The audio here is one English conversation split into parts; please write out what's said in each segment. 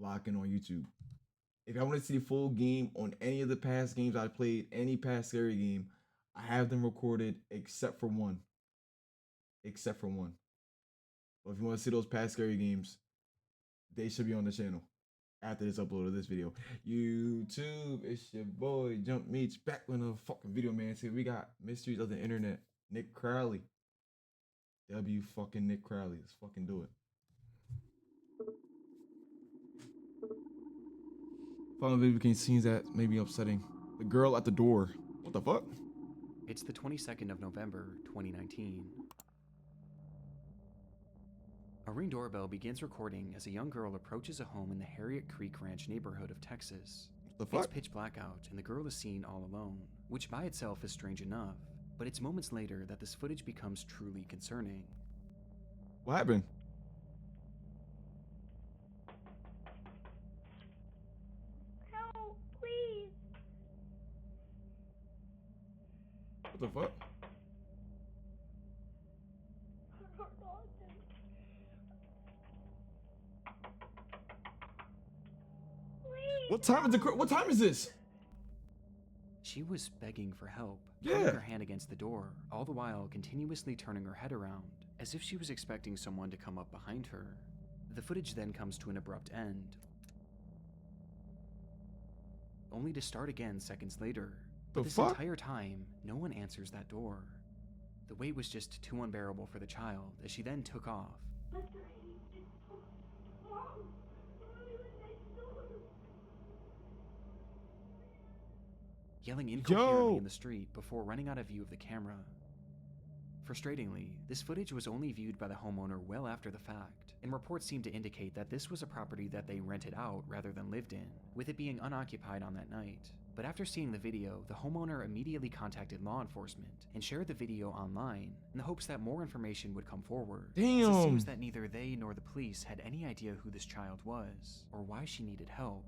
locking on YouTube. If I want to see the full game on any of the past games I played, any past scary game, I have them recorded except for one. Except for one. But if you want to see those past scary games, they should be on the channel after this upload of this video. YouTube, it's your boy Jump Meech back with another fucking video, man. See, we got Mysteries of the Internet. Nick Crowley. W fucking Nick Crowley. Let's fucking do it. Final video became scenes that may be upsetting. The girl at the door. What the fuck? It's the 22nd of November, 2019. A Ring doorbell begins recording as a young girl approaches a home in the Harriet Creek Ranch neighborhood of Texas. The fuck? It's pitch black out, and the girl is seen all alone, which by itself is strange enough, but it's moments later that this footage becomes truly concerning. What happened? Help, please. What the fuck? What time is this? She was begging for help, Yeah. putting her hand against the door, all the while continuously turning her head around, as if she was expecting someone to come up behind her. The footage then comes to an abrupt end, only to start again seconds later. But this entire time, no one answers that door. The wait was just too unbearable for the child, as she then took off. Yelling incoherently in the street before running out of view of the camera. Frustratingly, this footage was only viewed by the homeowner well after the fact, and reports seem to indicate that this was a property that they rented out rather than lived in, with it being unoccupied on that night. But after seeing the video, the homeowner immediately contacted law enforcement and shared the video online in the hopes that more information would come forward. Damn. As it seems that neither they nor the police had any idea who this child was or why she needed help.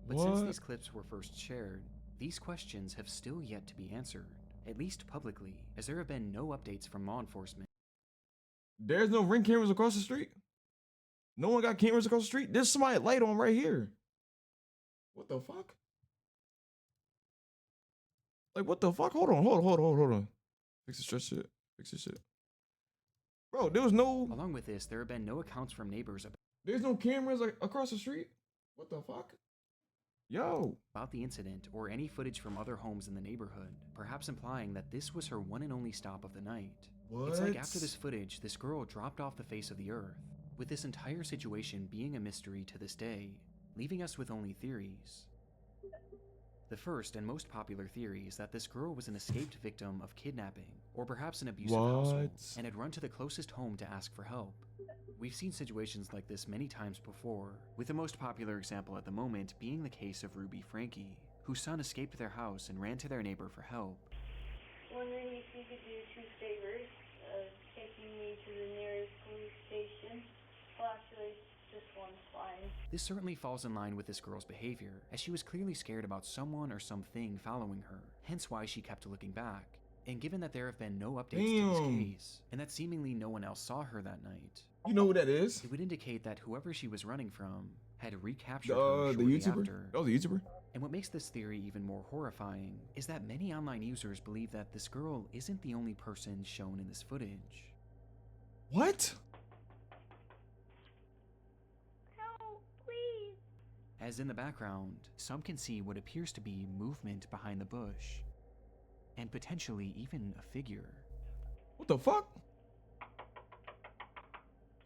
But since these clips were first shared, these questions have still yet to be answered, at least publicly, as there have been no updates from law enforcement. There's no Ring cameras across the street? No one got cameras across the street? There's somebody light on right here. What the fuck? Like, what the fuck? Hold on. Fix the stretch shit. Fix this shit. Bro, there was no... Along with this, there have been no accounts from neighbors There's no cameras like across the street? What the fuck? Yo. about the incident or any footage from other homes in the neighborhood, perhaps implying that this was her one and only stop of the night. What? It's like after this footage, this girl dropped off the face of the earth, with this entire situation being a mystery to this day, leaving us with only theories. The first and most popular theory is that this girl was an escaped victim of kidnapping, or perhaps an abusive household, and had run to the closest home to ask for help. We've seen situations like this many times before, with the most popular example at the moment being the case of Ruby Frankie, whose son escaped their house and ran to their neighbor for help. Wondering if you could do 2 favors, taking me to the nearest police station. Well, actually, just one's fine. This certainly falls in line with this girl's behavior, as she was clearly scared about someone or something following her, hence why she kept looking back. And given that there have been no updates to this case, and that seemingly no one else saw her that night, You know who that is? it would indicate that whoever she was running from had recaptured The her shortly YouTuber? after. Oh, the YouTuber? And what makes this theory even more horrifying is that many online users believe that this girl isn't the only person shown in this footage. What? Help, please. As in the background, some can see what appears to be movement behind the bush, and potentially even a figure. What the fuck?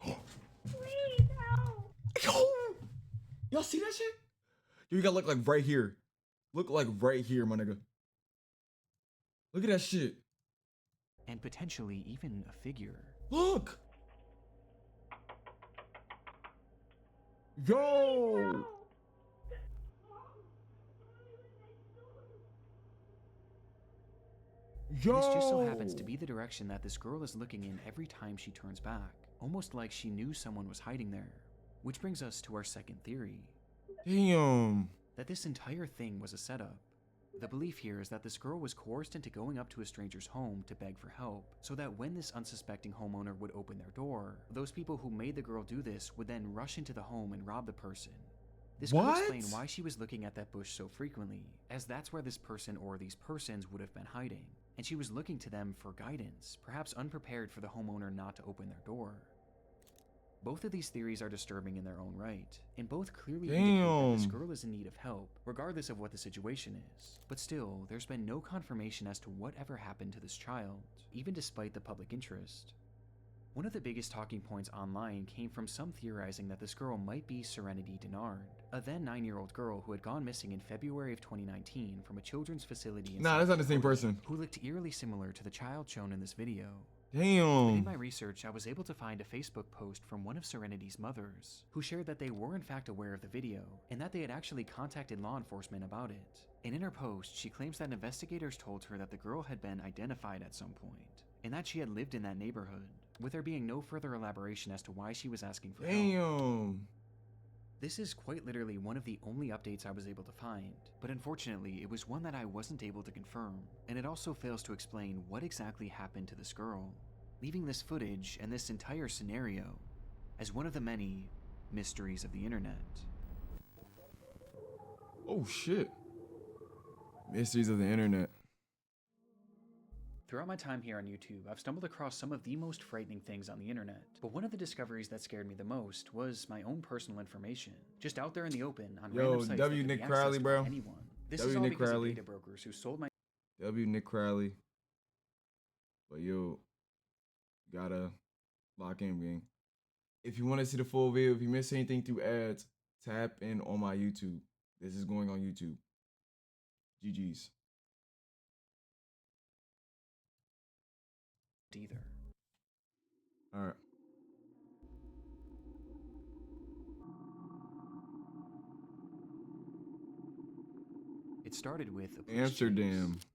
Please help. Yo! Y'all see that shit? Yo, you gotta look like right here. Look like right here, my nigga. Look at that shit. And potentially even a figure. Look! Yo! Yo! This just so happens to be the direction that this girl is looking in every time she turns back, almost like she knew someone was hiding there. Which brings us to our second theory. Damn. That this entire thing was a setup. The belief here is that this girl was coerced into going up to a stranger's home to beg for help, so that when this unsuspecting homeowner would open their door, those people who made the girl do this would then rush into the home and rob the person. This could What? explain why she was looking at that bush so frequently, as that's where this person or these persons would have been hiding, and she was looking to them for guidance, perhaps unprepared for the homeowner not to open their door. Both of these theories are disturbing in their own right, and both clearly indicate that this girl is in need of help, regardless of what the situation is. But still, there's been no confirmation as to what ever happened to this child, even despite the public interest. One of the biggest talking points online came from some theorizing that this girl might be Serenity Denard, a then 9-year-old girl who had gone missing in February of 2019 from a children's facility in Nah, South that's not the same Dakota, person. who looked eerily similar to the child shown in this video. Damn. Within my research, I was able to find a Facebook post from one of Serenity's mothers, who shared that they were in fact aware of the video, and that they had actually contacted law enforcement about it. And in her post, she claims that investigators told her that the girl had been identified at some point, and that she had lived in that neighborhood, with there being no further elaboration as to why she was asking for help. Damn. This is quite literally one of the only updates I was able to find, but unfortunately it was one that I wasn't able to confirm, and it also fails to explain what exactly happened to this girl, leaving this footage and this entire scenario as one of the many mysteries of the internet. Oh shit. Mysteries of the internet. Throughout my time here on YouTube, I've stumbled across some of the most frightening things on the internet, but one of the discoveries that scared me the most was my own personal information, just out there in the open on random sites that could Nick be Crowley, accessed bro. by anyone. This W. is all Nick because Crowley. of data brokers who sold my Nick Crowley. But yo, gotta lock in, gang. If you want to see the full video, if you miss anything through ads, tap in on my YouTube. This is going on YouTube. GG's. either. All right. It started with a police Amsterdam. chase.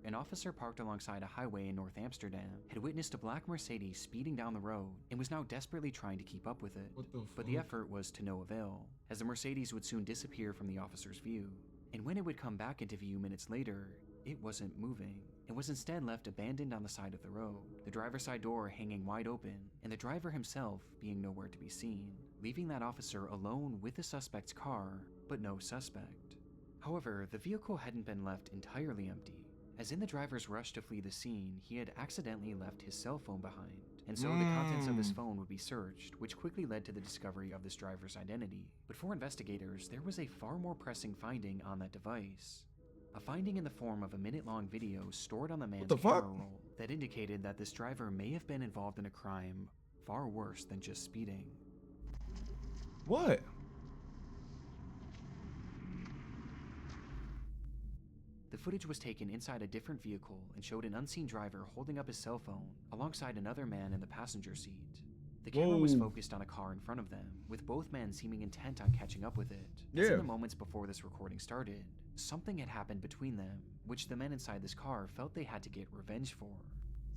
An officer parked alongside a highway in North Amsterdam had witnessed a black Mercedes speeding down the road and was now desperately trying to keep up with it. What the fuck? But the effort was to no avail, as the Mercedes would soon disappear from the officer's view. And when it would come back into view minutes later, it wasn't moving. It was instead left abandoned on the side of the road, the driver's side door hanging wide open, and the driver himself being nowhere to be seen, leaving that officer alone with the suspect's car, but no suspect. However, the vehicle hadn't been left entirely empty, as in the driver's rush to flee the scene, he had accidentally left his cell phone behind, and so the contents of his phone would be searched, which quickly led to the discovery of this driver's identity. But for investigators, there was a far more pressing finding on that device. A finding in the form of a minute-long video stored on the man's camera roll that indicated that this driver may have been involved in a crime far worse than just speeding. What? The footage was taken inside a different vehicle and showed an unseen driver holding up his cell phone alongside another man in the passenger seat. The camera was focused on a car in front of them, with both men seeming intent on catching up with it. As in the moments before this recording started, something had happened between them, which the men inside this car felt they had to get revenge for.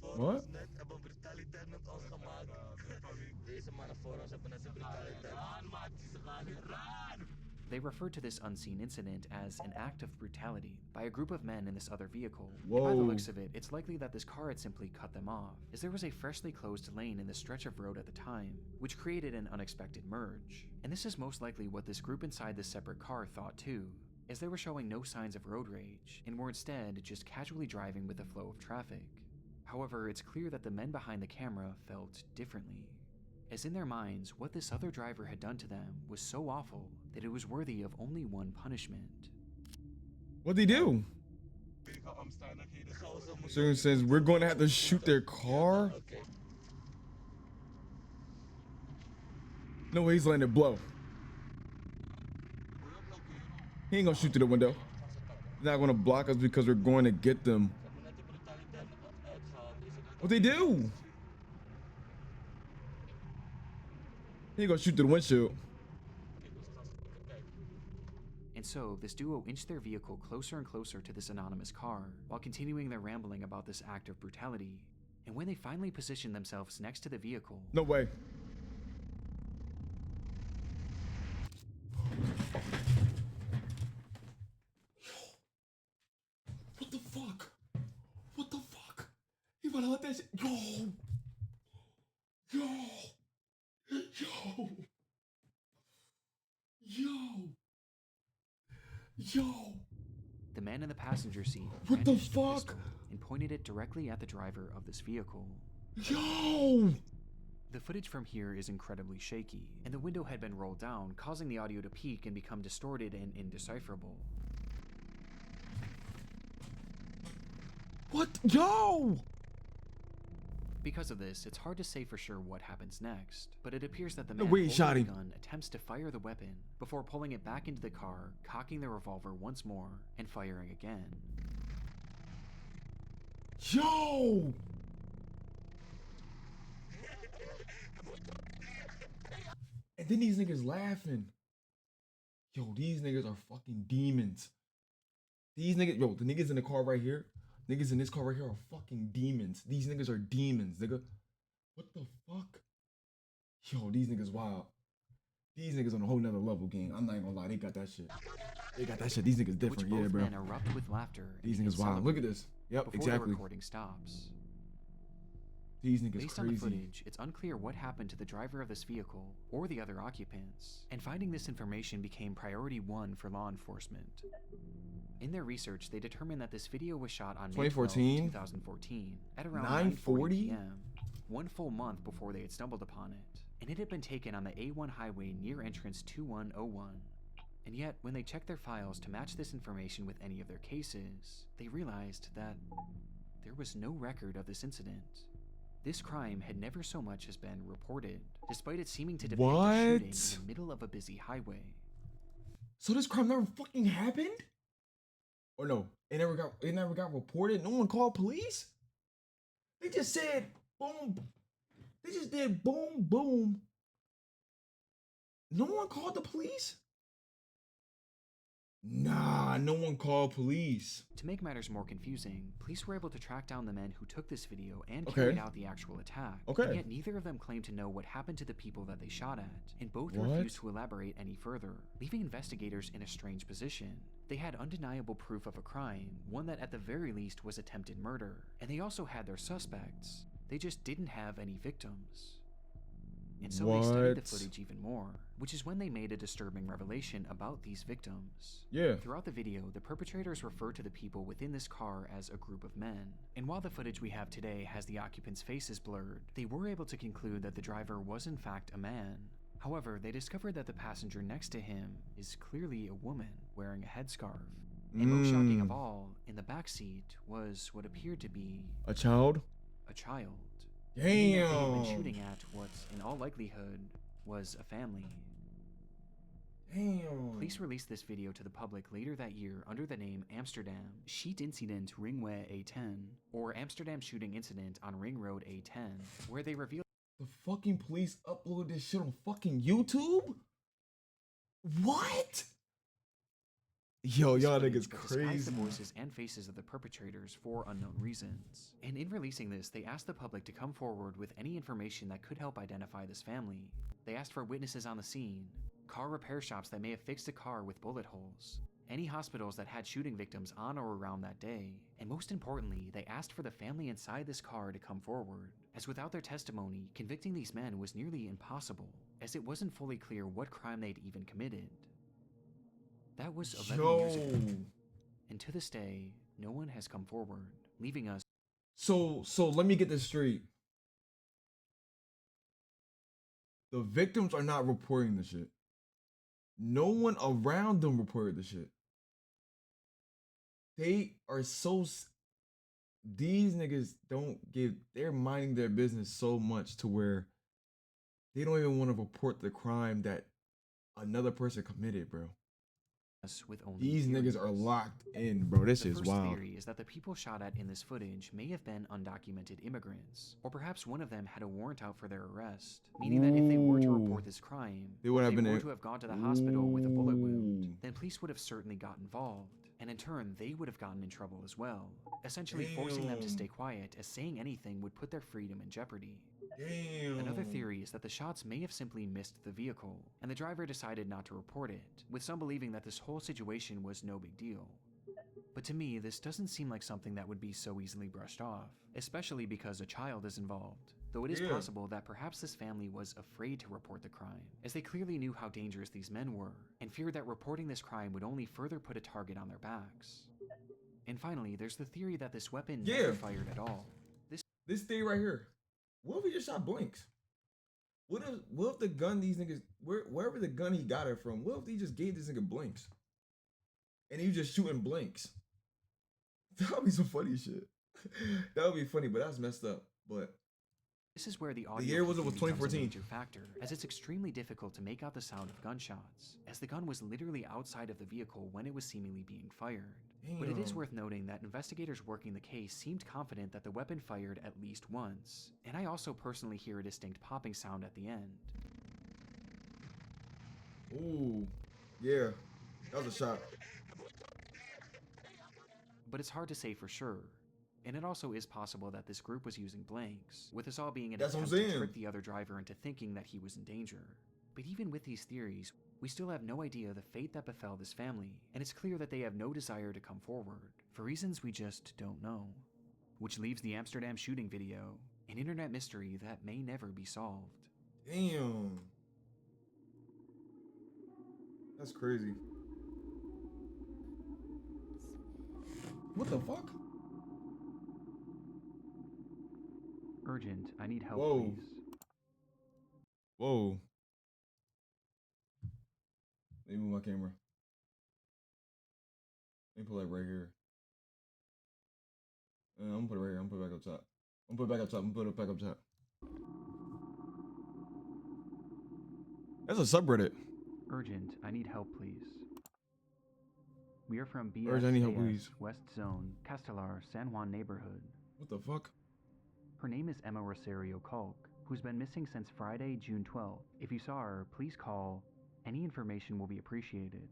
What? They referred to this unseen incident as an act of brutality by a group of men in this other vehicle. Whoa. And by the looks of it, it's likely that this car had simply cut them off, as there was a freshly closed lane in the stretch of road at the time, which created an unexpected merge. And this is most likely what this group inside this separate car thought too, as they were showing no signs of road rage, and were instead just casually driving with the flow of traffic. However, it's clear that the men behind the camera felt differently, as in their minds, what this other driver had done to them was so awful that it was worthy of only one punishment. What'd they do? So says we're going to have to shoot their car? No way he's letting it blow. He ain't gonna shoot through the window. He's not gonna block us because we're going to get them. What'd they do? He ain't gonna shoot through the windshield. And so, this duo inched their vehicle closer and closer to this anonymous car, while continuing their rambling about this act of brutality. And when they finally positioned themselves next to the vehicle... No way. What the fuck? What the fuck? He wanna let that shit... Yo! Yo! Yo! Yo, The man in the passenger seat what the brandished a fuck? pistol and pointed it directly at the driver of this vehicle. Yo! The footage from here is incredibly shaky, and the window had been rolled down, causing the audio to peak and become distorted and indecipherable. What? Yo! Because of this, it's hard to say for sure what happens next, but it appears that the The man way he holding shot the him. gun attempts to fire the weapon before pulling it back into the car, cocking the revolver once more, and firing again. Yo! And then these niggas laughing. Yo, these niggas are fucking demons. These niggas, yo, the niggas in the car right here, niggas in this car right here are fucking demons. These niggas are demons, nigga. What the fuck? Yo, these niggas wild. These niggas on a whole nother level, gang. I'm not even gonna lie, they got that shit. They got that shit. These niggas different, Which both yeah, bro. men erupt with laughter. These and niggas wild. Look at celebrate this. Yep, before exactly. the recording stops. These niggas Based on the crazy. footage, it's unclear what happened to the driver of this vehicle or the other occupants, and finding this information became priority 1 for law enforcement. In their research, they determined that this video was shot on May 12, 2014? 2014, at around 9:40 9:40 p.m., 1 full month before they had stumbled upon it, and it had been taken on the A1 highway near entrance 2101. And yet, when they checked their files to match this information with any of their cases, they realized that there was no record of this incident. This crime had never so much as been reported, despite it seeming to depict a shooting in the middle of a busy highway. So this crime never fucking happened? Or no, it never got reported. No one called police? They just said boom. They just did boom, boom. No one called the police? Nah, no one called police. To make matters more confusing, police were able to track down the men who took this video and Okay. carried out the actual attack. Okay. And yet neither of them claimed to know what happened to the people that they shot at, and both What? refused to elaborate any further, leaving investigators in a strange position. They had undeniable proof of a crime, one that at the very least was attempted murder, and they also had their suspects. They just didn't have any victims. And so they studied the What? footage even more, which is when they made a disturbing revelation about these victims. Yeah. Throughout the video, the perpetrators refer to the people within this car as a group of men. And while the footage we have today has the occupants' faces blurred, they were able to conclude that the driver was in fact a man. However, they discovered that the passenger next to him is clearly a woman wearing a headscarf. And most shocking of all, in the back seat was what appeared to be A child? a child. Meaning that they had been Damn. shooting at what, in all likelihood, was a family. Damn. Police released this video to the public later that year under the name Amsterdam Sheet Incident Ringway A10, or Amsterdam Shooting Incident on Ring Road A10, where they revealed The fucking police uploaded this shit on fucking YouTube? What? Yo, this y'all footage niggas that disguised crazy. the voices and faces of the perpetrators for unknown reasons. And in releasing this, they asked the public to come forward with any information that could help identify this family. They asked for witnesses on the scene, car repair shops that may have fixed a car with bullet holes, any hospitals that had shooting victims on or around that day, and most importantly, they asked for the family inside this car to come forward, as without their testimony, convicting these men was nearly impossible, as it wasn't fully clear what crime they'd even committed. That was 11 years ago, and to this day, no one has come forward, leaving us. So let me get this straight. The victims are not reporting the shit. No one around them reported the shit. They are these niggas they're minding their business so much to where they don't even want to report the crime that another person committed, bro. With only These niggas are theories. locked in, bro. This The is first wild. theory is that the people shot at in this footage may have been undocumented immigrants, or perhaps one of them had a warrant out for their arrest, meaning that if they were to report this crime, They would or have if been they were in- to have gone to the hospital with a bullet wound, Ooh. then police would have certainly got involved, and in turn they would have gotten in trouble as well, essentially forcing them to Damn. stay quiet as saying anything would put their freedom in jeopardy. Damn. Another theory is that the shots may have simply missed the vehicle, and the driver decided not to report it, with some believing that this whole situation was no big deal. But to me, this doesn't seem like something that would be so easily brushed off, especially because a child is involved. though it is Yeah. possible that perhaps this family was afraid to report the crime, as they clearly knew how dangerous these men were, and feared that reporting this crime would only further put a target on their backs. And finally, there's the theory that this weapon never fired at all. This thing right here. What if he just shot blanks? What if the gun these niggas wherever the gun he got it from, what if he just gave this nigga blanks? And he was just shooting blanks? That would be some funny shit. That would be funny, but that's messed up. But this is where the audio year was becomes a 2014. major factor, as it's extremely difficult to make out the sound of gunshots, as the gun was literally outside of the vehicle when it was seemingly being fired. But it is worth noting that investigators working the case seemed confident that the weapon fired at least once, and I also personally hear a distinct popping sound at the end. Ooh, yeah, that was a shot. But it's hard to say for sure. And it also is possible that this group was using blanks, with us all being an That's what I'm attempt to saying. trick the other driver into thinking that he was in danger. But even with these theories, we still have no idea the fate that befell this family, and it's clear that they have no desire to come forward, for reasons we just don't know. Which leaves the Amsterdam shooting video, an internet mystery that may never be solved. Damn. That's crazy. What the fuck? Urgent, I need help, Whoa. please. Whoa. Let me move my camera. Let me pull that right here. I'm gonna put it right here. I'm gonna put it back up top. I'm gonna put it back up top. I'm gonna put it back up top. That's a subreddit. Urgent, I need help, please. We are from Urgent, I need help, BSAS, please. West Zone, Castelar, San Juan neighborhood. What the fuck? Her name is Emma Rosario Culk, who's been missing since Friday, June 12th. If you saw her, please call. Any information will be appreciated.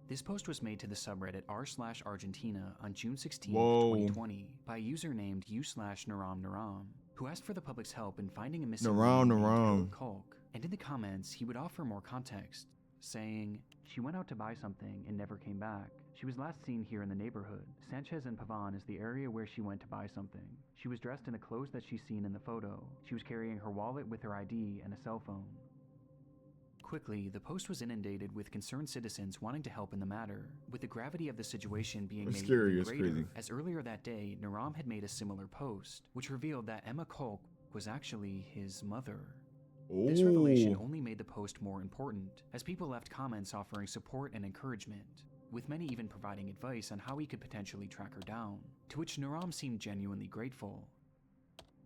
This post was made to the subreddit r/Argentina on June 16th, 2020 by a user named u/Naram, who asked for the public's help in finding a missing woman named Emma Culk. And in the comments, he would offer more context, saying, "She went out to buy something and never came back. She was last seen here in the neighborhood. Sanchez and Pavan is the area where she went to buy something. She was dressed in the clothes that she's seen in the photo. She was carrying her wallet with her ID and a cell phone." Quickly, the post was inundated with concerned citizens wanting to help in the matter, with the gravity of the situation being made even greater, as earlier that day, Naram had made a similar post, which revealed that Emma Culk was actually his mother. This revelation only made the post more important, as people left comments offering support and encouragement, with many even providing advice on how he could potentially track her down, to which Naram seemed genuinely grateful.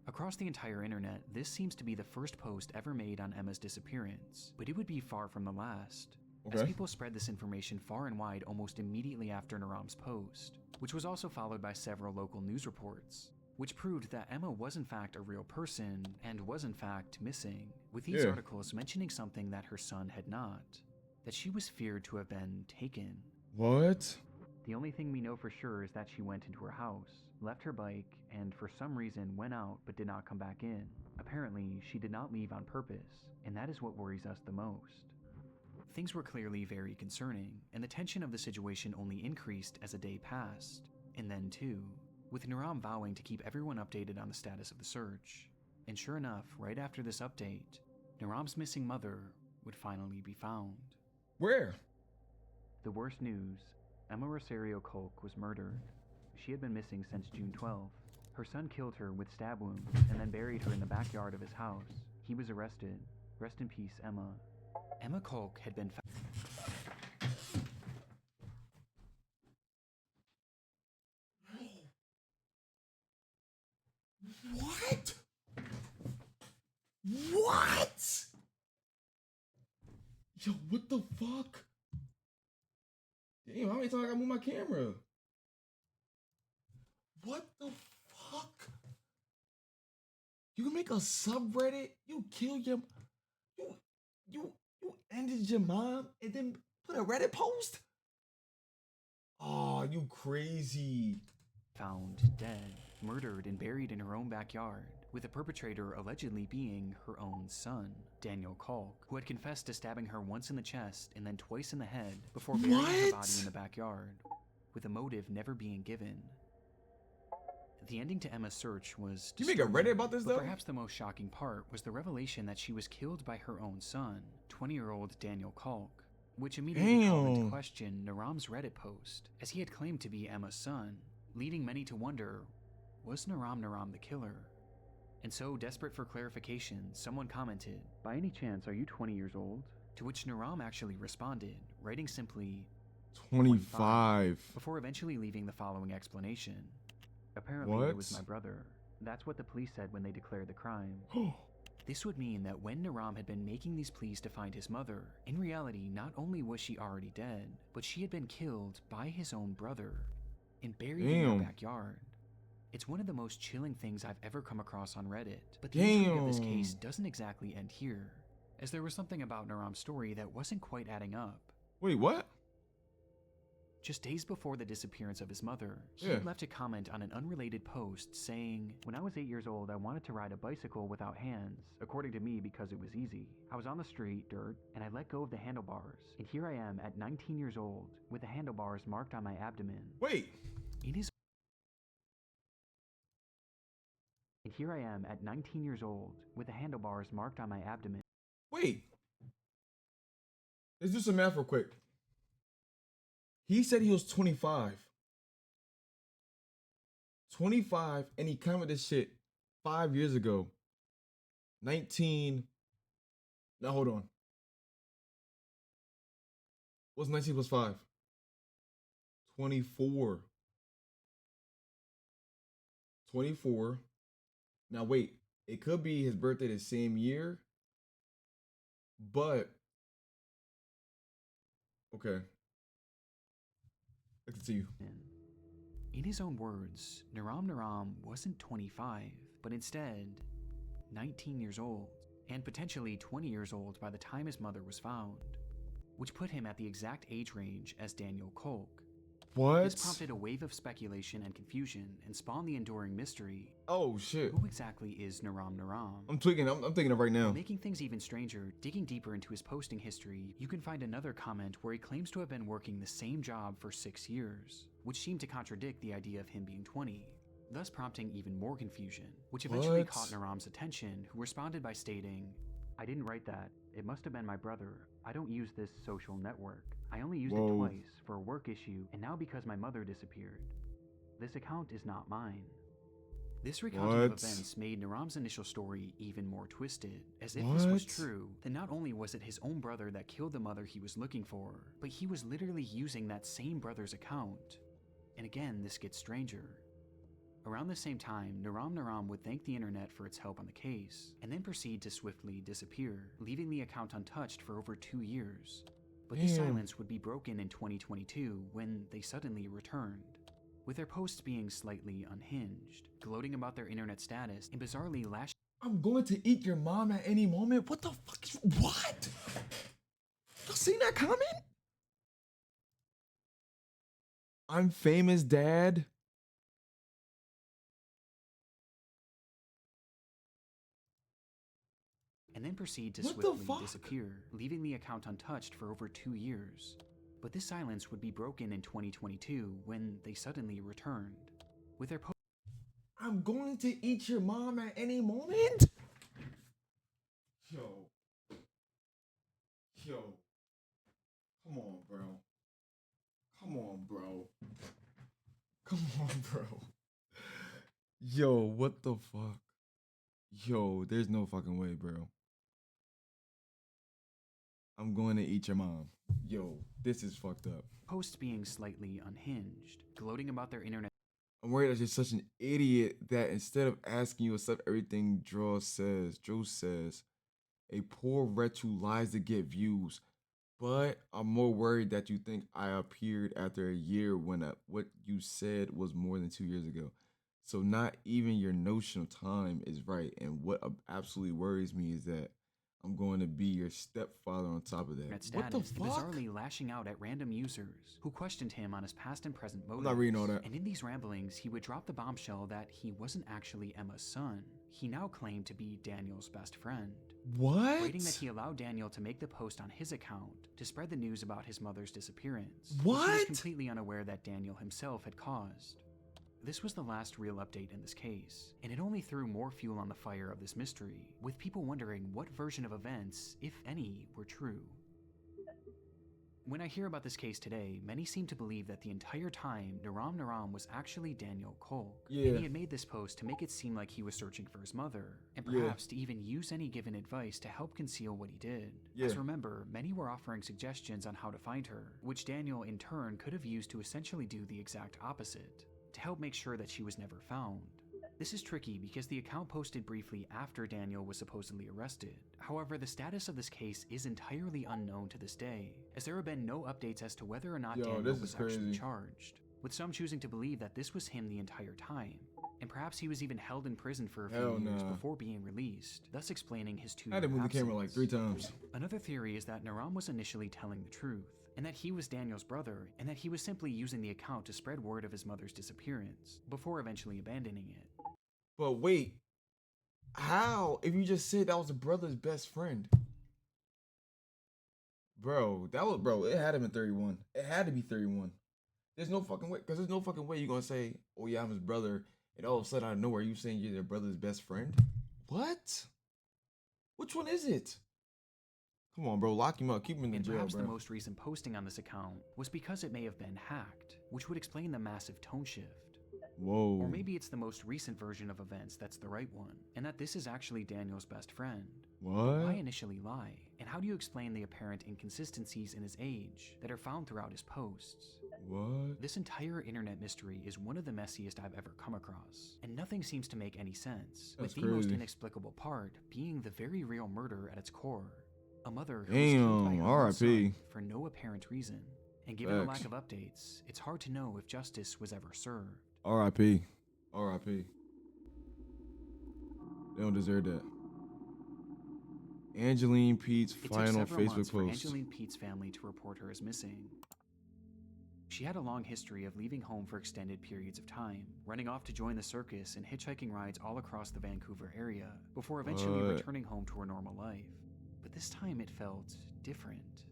Across the entire internet, this seems to be the first post ever made on Emma's disappearance, but it would be far from the last, as people spread this information far and wide almost immediately after Naram's post, which was also followed by several local news reports, which proved that Emma was in fact a real person and was in fact missing, with these articles mentioning something that her son had not, that she was feared to have been taken. What? The only thing we know for sure is that she went into her house, left her bike, and for some reason went out but did not come back in. Apparently, she did not leave on purpose, and that is what worries us the most. Things were clearly very concerning, and the tension of the situation only increased as a day passed. And then too, with Naram vowing to keep everyone updated on the status of the search. And sure enough, right after this update, Naram's missing mother would finally be found. Where? The worst news, Emma Rosario Culk was murdered. She had been missing since June 12th. Her son killed her with stab wounds and then buried her in the backyard of his house. He was arrested. Rest in peace, Emma. Emma Culk had been found. What? What? Yo, what the fuck? Damn, how many times I gotta move my camera? What the fuck? You make a subreddit? You kill your... You ended your mom and then put a Reddit post? Oh, you crazy. Found dead, murdered and buried in her own backyard, with the perpetrator allegedly being her own son, Daniel Culk, who had confessed to stabbing her once in the chest and then twice in the head before burying her body in the backyard, with a motive never being given. The ending to Emma's search was You make a Reddit about this, but though? perhaps the most shocking part was the revelation that she was killed by her own son, 20-year-old Daniel Kalk, which immediately called into Damn. question Naram's Reddit post, as he had claimed to be Emma's son, leading many to wonder, was Naram the killer? And so, desperate for clarification, someone commented, "By any chance, are you 20 years old?" To which Naram actually responded, writing simply, 25. before eventually leaving the following explanation. Apparently, it was What? my brother. That's what the police said when they declared the crime. This would mean that when Naram had been making these pleas to find his mother, in reality, not only was she already dead, but she had been killed by his own brother and buried in Damn. their backyard. It's one of the most chilling things I've ever come across on Reddit, but the intrigue of this case doesn't exactly end here, as there was something about Naram's story that wasn't quite adding up. Wait, what? Just days before the disappearance of his mother, he Yeah. left a comment on an unrelated post saying, "When I was 8 years old, I wanted to ride a bicycle without hands, according to me because it was easy. I was on the street, dirt, and I let go of the handlebars. And here I am at 19 years old, with the handlebars marked on my abdomen." Wait. And here I am at 19 years old, with the handlebars marked on my abdomen. Wait. Let's do some math real quick. He said he was 25. 25, and he commented this shit 5 years ago. 19. Now hold on. What's 19 plus 5? 24. 24. Now wait, it could be his birthday the same year, but okay. Let's continue. In his own words, Naram wasn't 25, but instead 19 years old, and potentially 20 years old by the time his mother was found, which put him at the exact age range as Daniel Kalk. What? This prompted a wave of speculation and confusion and spawned the enduring mystery. Oh shit. Who exactly is Naram? I'm tweaking. I'm thinking of right now. Making things even stranger, digging deeper into his posting history, you can find another comment where he claims to have been working the same job for 6 years, which seemed to contradict the idea of him being 20, thus prompting even more confusion, which eventually What? caught Naram's attention, who responded by stating, "I didn't write that. It must have been my brother. I don't use this social network. I only used Whoa. it twice for a work issue, and now because my mother disappeared. This account is not mine." This recounting of What? events made Naram's initial story even more twisted, as if this was What? true, then not only was it his own brother that killed the mother he was looking for, but he was literally using that same brother's account. And again, this gets stranger. Around the same time, Naram would thank the internet for its help on the case, and then proceed to swiftly disappear, leaving the account untouched for over 2 years. But this Damn. silence would be broken in 2022 when they suddenly returned, with their posts being slightly unhinged, gloating about their internet status, and bizarrely lashing I'm going to eat your mom at any moment. What the fuck? What? Y'all seen that comment? I'm famous, dad. and then proceed to What the swiftly fuck? disappear, leaving the account untouched for over 2 years. But this silence would be broken in 2022 when they suddenly returned, with their I'm going to eat your mom at any moment. Yo. Come on, bro. Come on, bro. Come on, bro. Yo, what the fuck? Yo, there's no fucking way, bro. I'm going to eat your mom. Yo, this is fucked up. posts being slightly unhinged, gloating about their internet I'm worried that you're such an idiot that instead of asking you accept everything Joe says, a poor wretch who lies to get views. But I'm more worried that you think I appeared after a year when what you said was more than 2 years ago. So not even your notion of time is right. And what absolutely worries me is that I'm going to be your stepfather on top of that. What the status, fuck? bizarrely lashing out at random users who questioned him on his past and present motives. not reading all that. And in these ramblings, he would drop the bombshell that he wasn't actually Emma's son. He now claimed to be Daniel's best friend. What? Writing that he allowed Daniel to make the post on his account to spread the news about his mother's disappearance, which he What? was completely unaware that Daniel himself had caused. This was the last real update in this case, and it only threw more fuel on the fire of this mystery, with people wondering what version of events, if any, were true. When I hear about this case today, many seem to believe that the entire time, Naram was actually Daniel Kolk, and he had made this post to make it seem like he was searching for his mother, and perhaps to even use any given advice to help conceal what he did. As remember, many were offering suggestions on how to find her, which Daniel in turn could have used to essentially do the exact opposite, to help make sure that she was never found. This is tricky because the account posted briefly after Daniel was supposedly arrested. However, the status of this case is entirely unknown to this day, as there have been no updates as to whether or not Daniel was actually charged, with some choosing to believe that this was him the entire time, and perhaps he was even held in prison for a few years before being released, thus explaining his 2-year absence. I had to move the camera like 3 times. Another theory is that Naram was initially telling the truth, and that he was Daniel's brother, and that he was simply using the account to spread word of his mother's disappearance, before eventually abandoning it. But wait, how? If you just said that was a brother's best friend. Bro, it had to be 31. It had to be 31. There's no fucking way, because there's no fucking way you're going to say, oh yeah, I'm his brother, and all of a sudden out of nowhere, you saying you're their brother's best friend? What? Which one is it? Come on, bro, lock him up, keep him in the jail, perhaps bro. the most recent posting on this account was because it may have been hacked, which would explain the massive tone shift. Whoa. Or maybe it's the most recent version of events that's the right one, and that this is actually Daniel's best friend. What? Why initially lie? And how do you explain the apparent inconsistencies in his age that are found throughout his posts? What? This entire internet mystery is one of the messiest I've ever come across, and nothing seems to make any sense, with the most inexplicable part being the very real murder at its core. A mother who was killed by her own son for no apparent reason. And given the lack of updates, it's hard to know if justice was ever served. R.I.P. R.I.P. They don't deserve that. Angeline Pete's final Facebook post. For Angeline Pete's family to report her as missing. She had a long history of leaving home for extended periods of time, running off to join the circus and hitchhiking rides all across the Vancouver area, before eventually returning home to her normal life. But this time it felt different.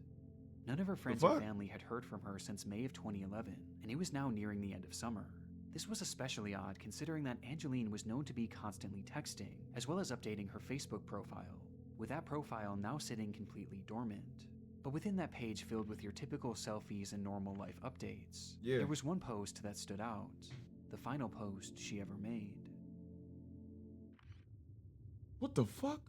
None of her friends or family had heard from her since May of 2011, and it was now nearing the end of summer. This was especially odd considering that Angeline was known to be constantly texting, as well as updating her Facebook profile, with that profile now sitting completely dormant. But within that page filled with your typical selfies and normal life updates, there was one post that stood out, the final post she ever made. What the fuck?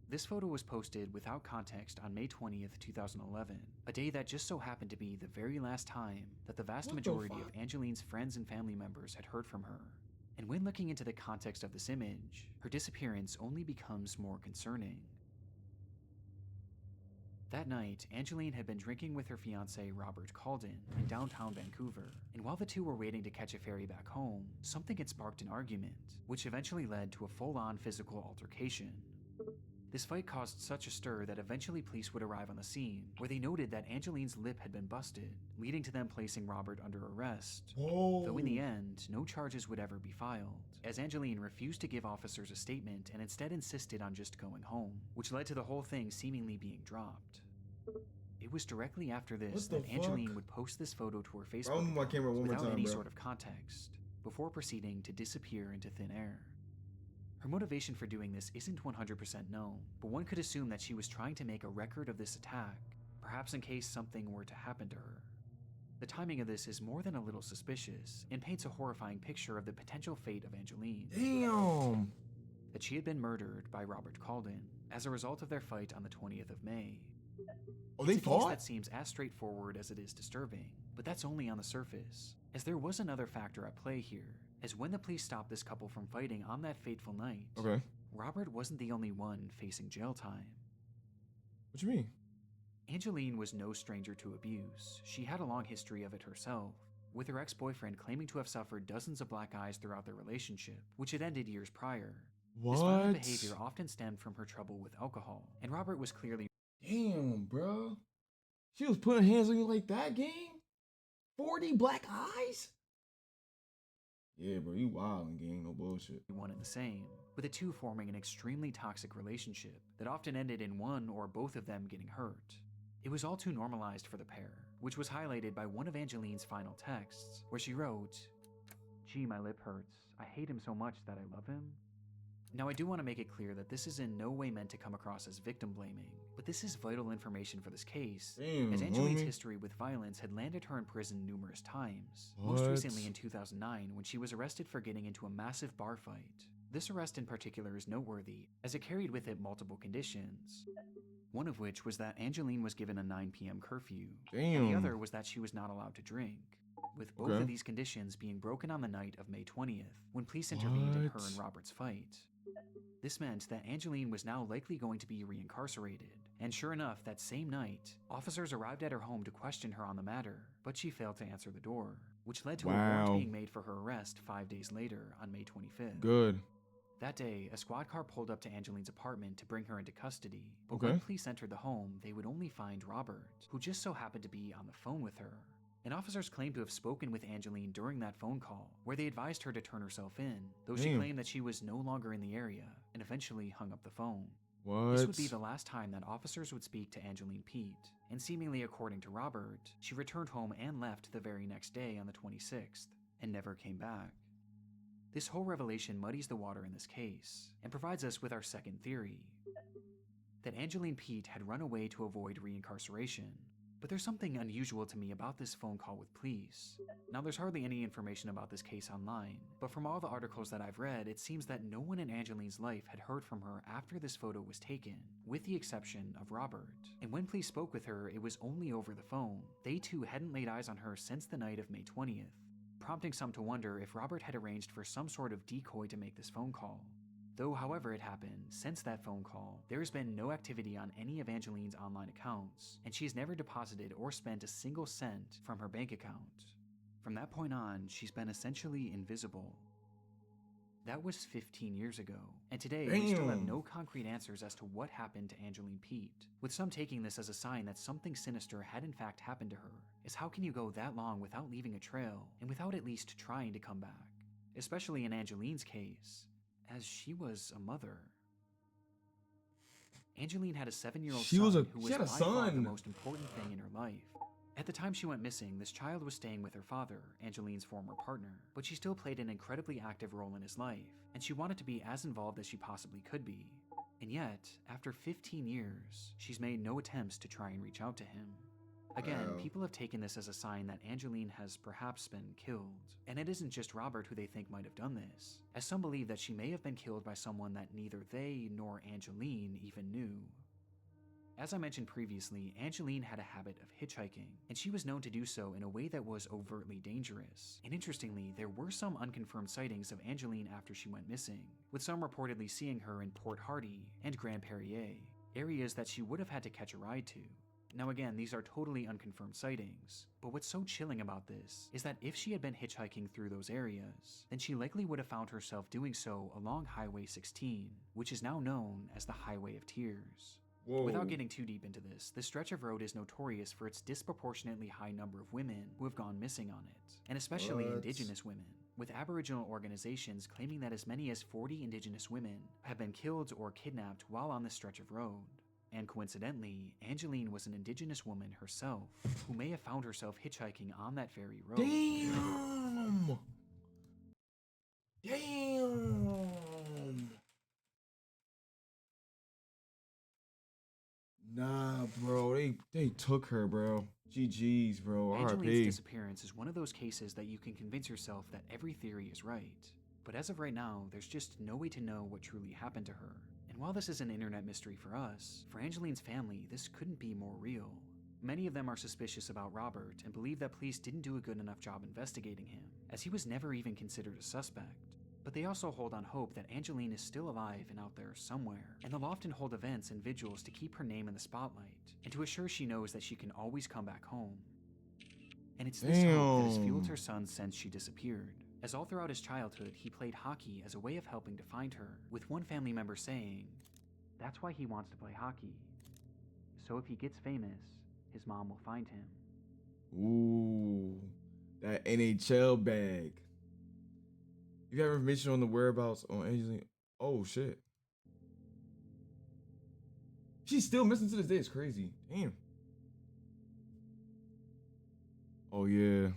This photo was posted without context on May 20th, 2011, a day that just so happened to be the very last time that the vast majority of Angeline's friends and family members had heard from her. And when looking into the context of this image, her disappearance only becomes more concerning. That night, Angeline had been drinking with her fiancé Robert Calden in downtown Vancouver, and while the two were waiting to catch a ferry back home, something had sparked an argument, which eventually led to a full-on physical altercation. This fight caused such a stir that eventually police would arrive on the scene, where they noted that Angeline's lip had been busted, leading to them placing Robert under arrest. Though in the end, no charges would ever be filed, as Angeline refused to give officers a statement and instead insisted on just going home, which led to the whole thing seemingly being dropped. It was directly after this that Angeline would post this photo to her Facebook account without any sort of context, before proceeding to disappear into thin air. Her motivation for doing this isn't 100% known, but one could assume that she was trying to make a record of this attack, perhaps in case something were to happen to her. The timing of this is more than a little suspicious, and paints a horrifying picture of the potential fate of Angeline. Damn! That she had been murdered by Robert Calden as a result of their fight on the 20th of May. Oh, they fought? Case that seems as straightforward as it is disturbing, but that's only on the surface, as there was another factor at play here. As when the police stopped this couple from fighting on that fateful night, Robert wasn't the only one facing jail time. What you mean? Angeline was no stranger to abuse. She had a long history of it herself, with her ex-boyfriend claiming to have suffered dozens of black eyes throughout their relationship, which had ended years prior. This violent behavior often stemmed from her trouble with alcohol, and Robert was clearly— Damn, bro. She was putting hands on you like that, gang? 40 black eyes? Yeah, bro, you wildin', gang, no bullshit. One and the same, with the two forming an extremely toxic relationship that often ended in one or both of them getting hurt. It was all too normalized for the pair, which was highlighted by one of Angeline's final texts, where she wrote, Gee, my lip hurts. I hate him so much that I love him. Now, I do want to make it clear that this is in no way meant to come across as victim blaming, but this is vital information for this case, Damn, as Angeline's homie. history with violence had landed her in prison numerous times, What? most recently in 2009 when she was arrested for getting into a massive bar fight. This arrest in particular is noteworthy, as it carried with it multiple conditions, one of which was that Angeline was given a 9 p.m. curfew, and the Damn. other was that she was not allowed to drink, with both Okay. of these conditions being broken on the night of May 20th, when police intervened in her and Robert's fight. This meant that Angeline was now likely going to be reincarcerated, and sure enough, that same night, officers arrived at her home to question her on the matter, but she failed to answer the door, which led to a warrant Wow. being made for her arrest 5 days later on May 25th. Good. That day, a squad car pulled up to Angeline's apartment to bring her into custody, but Okay. when police entered the home, they would only find Robert, who just so happened to be on the phone with her. And officers claimed to have spoken with Angeline during that phone call, where they advised her to turn herself in, though she Damn. claimed that she was no longer in the area, and eventually hung up the phone. What? This would be the last time that officers would speak to Angeline Pete, and seemingly according to Robert, she returned home and left the very next day on the 26th, and never came back. This whole revelation muddies the water in this case, and provides us with our second theory, that Angeline Pete had run away to avoid reincarceration. But there's something unusual to me about this phone call with police. Now, there's hardly any information about this case online, but from all the articles that I've read, it seems that no one in Angeline's life had heard from her after this photo was taken, with the exception of Robert. And when police spoke with her, it was only over the phone. They too hadn't laid eyes on her since the night of May 20th, prompting some to wonder if Robert had arranged for some sort of decoy to make this phone call. Though, however it happened, since that phone call, there has been no activity on any of Angeline's online accounts, and she has never deposited or spent a single cent from her bank account. From that point on, she's been essentially invisible. That was 15 years ago, and today we still have Damn. no concrete answers as to what happened to Angeline Pete, with some taking this as a sign that something sinister had in fact happened to her, as how can you go that long without leaving a trail, and without at least trying to come back? Especially in Angeline's case, as she was a mother. Angeline had a 7-year-old She son was a- who she was had a by far the son. most important thing in her life. At the time she went missing, this child was staying with her father, Angeline's former partner, but she still played an incredibly active role in his life, and she wanted to be as involved as she possibly could be. And yet, after 15 years, she's made no attempts to try and reach out to him. Again, Wow. people have taken this as a sign that Angeline has perhaps been killed. And it isn't just Robert who they think might have done this, as some believe that she may have been killed by someone that neither they nor Angeline even knew. As I mentioned previously, Angeline had a habit of hitchhiking, and she was known to do so in a way that was overtly dangerous. And interestingly, there were some unconfirmed sightings of Angeline after she went missing, with some reportedly seeing her in Port Hardy and Grand Perrier, areas that she would have had to catch a ride to. Now again, these are totally unconfirmed sightings, but what's so chilling about this is that if she had been hitchhiking through those areas, then she likely would have found herself doing so along Highway 16, which is now known as the Highway of Tears. Whoa. Without getting too deep into this stretch of road is notorious for its disproportionately high number of women who have gone missing on it, and especially What? indigenous women, with Aboriginal organizations claiming that as many as 40 indigenous women have been killed or kidnapped while on this stretch of road. And coincidentally, Angeline was an indigenous woman herself, who may have found herself hitchhiking on that very road. Damn. Damn. Nah, bro. They took her, bro. GG's, bro. Angeline's RIP. disappearance is one of those cases that you can convince yourself that every theory is right. But as of right now, there's just no way to know what truly happened to her. And while this is an internet mystery for us, for Angeline's family, this couldn't be more real. Many of them are suspicious about Robert and believe that police didn't do a good enough job investigating him, as he was never even considered a suspect. But they also hold on hope that Angeline is still alive and out there somewhere, and they'll often hold events and vigils to keep her name in the spotlight, and to assure she knows that she can always come back home. And it's this hope that has fueled her son since she disappeared, as all throughout his childhood he played hockey as a way of helping to find her, with one family member saying, "That's why he wants to play hockey. So if he gets famous, his mom will find him." Ooh, that NHL bag. You have information on the whereabouts on Angeline? Oh shit. She's still missing to this day. It's crazy. Damn. Oh yeah.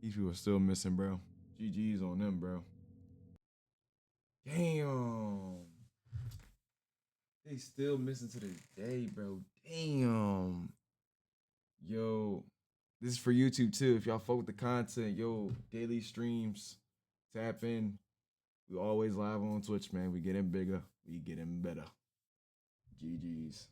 These people are still missing, bro. GG's on them, bro. Damn. They still missing to this day, bro. Damn. Yo, this is for YouTube too. If y'all fuck with the content, yo, daily streams, tap in. We always live on Twitch, man. We getting bigger. We getting better. GG's.